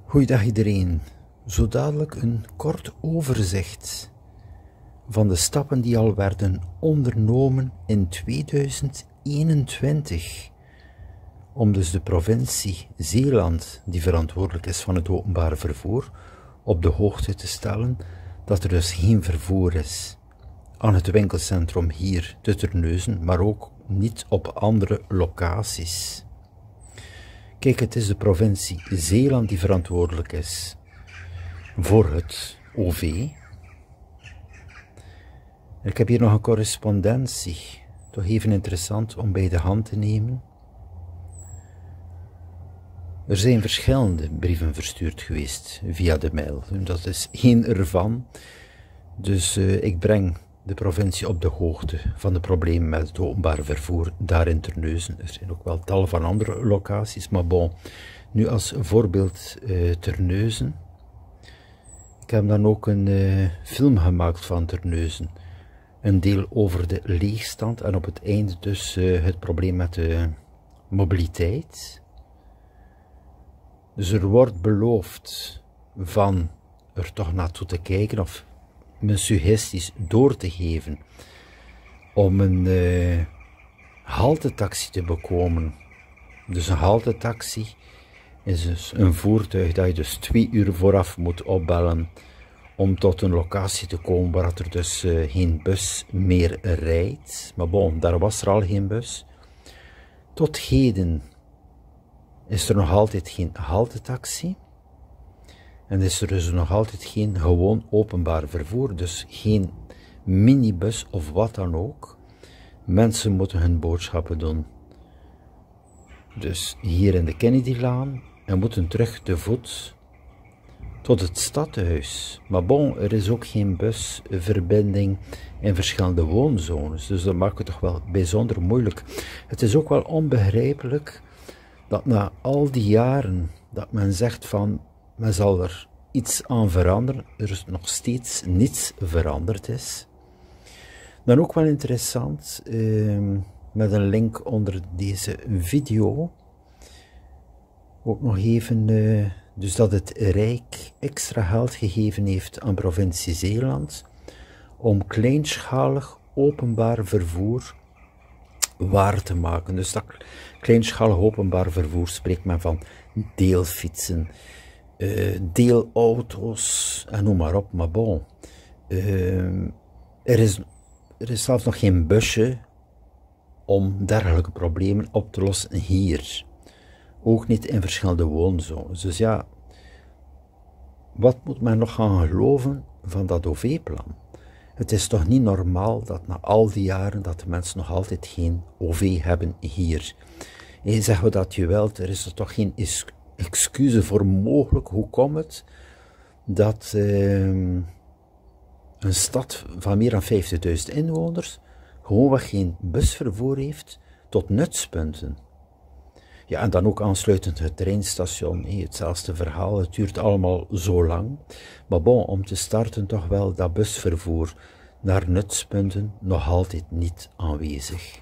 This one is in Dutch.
Goeiedag iedereen. Zo dadelijk een kort overzicht van de stappen die al werden ondernomen in 2021 om dus de provincie Zeeland, die verantwoordelijk is van het openbaar vervoer, op de hoogte te stellen dat er dus geen vervoer is aan het winkelcentrum hier te Terneuzen, maar ook niet op andere locaties. Kijk, het is de provincie Zeeland die verantwoordelijk is voor het OV. Ik heb hier nog een correspondentie, toch even interessant om bij de hand te nemen. Er zijn verschillende brieven verstuurd geweest via de mail. Dat is één ervan. Dus ik breng de provincie op de hoogte van de problemen met het openbaar vervoer daar in Terneuzen. Er zijn ook wel tal van andere locaties, maar bon, nu als voorbeeld Terneuzen. Ik heb dan ook een film gemaakt van Terneuzen. Een deel over de leegstand en op het einde dus het probleem met de mobiliteit. Dus er wordt beloofd van er toch naartoe te kijken of mijn suggesties door te geven om een haltetaxi te bekomen. Dus een haltetaxi is dus een voertuig dat je dus 2 uur vooraf moet opbellen om tot een locatie te komen waar er dus geen bus meer rijdt. Maar bon, daar was er al geen bus. Tot heden is er nog altijd geen haltetaxi. En is er dus nog altijd geen gewoon openbaar vervoer, dus geen minibus of wat dan ook. Mensen moeten hun boodschappen doen. Dus hier in de Kennedylaan en moeten terug te voet tot het stadhuis. Maar bon, er is ook geen busverbinding in verschillende woonzones, dus dat maakt het toch wel bijzonder moeilijk. Het is ook wel onbegrijpelijk dat na al die jaren dat men zegt van men zal er iets aan veranderen, er nog steeds niets veranderd is. Dan ook wel interessant, met een link onder deze video, ook nog even, dus dat het Rijk extra geld gegeven heeft aan provincie Zeeland om kleinschalig openbaar vervoer waar te maken. Dus dat kleinschalig openbaar vervoer spreekt men van deelfietsen, deelauto's en noem maar op, maar bon. Er is zelfs nog geen busje om dergelijke problemen op te lossen hier. Ook niet in verschillende woonzones. Dus ja, wat moet men nog gaan geloven van dat OV-plan? Het is toch niet normaal dat na al die jaren dat de mensen nog altijd geen OV hebben hier. En zeggen we dat je wilt, er is er toch geen excuus voor mogelijk. Hoe komt het dat een stad van meer dan 50.000 inwoners gewoonweg geen busvervoer heeft tot nutspunten? Ja, en dan ook aansluitend het treinstation, hetzelfde verhaal, het duurt allemaal zo lang. Maar bon, om te starten toch wel dat busvervoer naar nutspunten nog altijd niet aanwezig.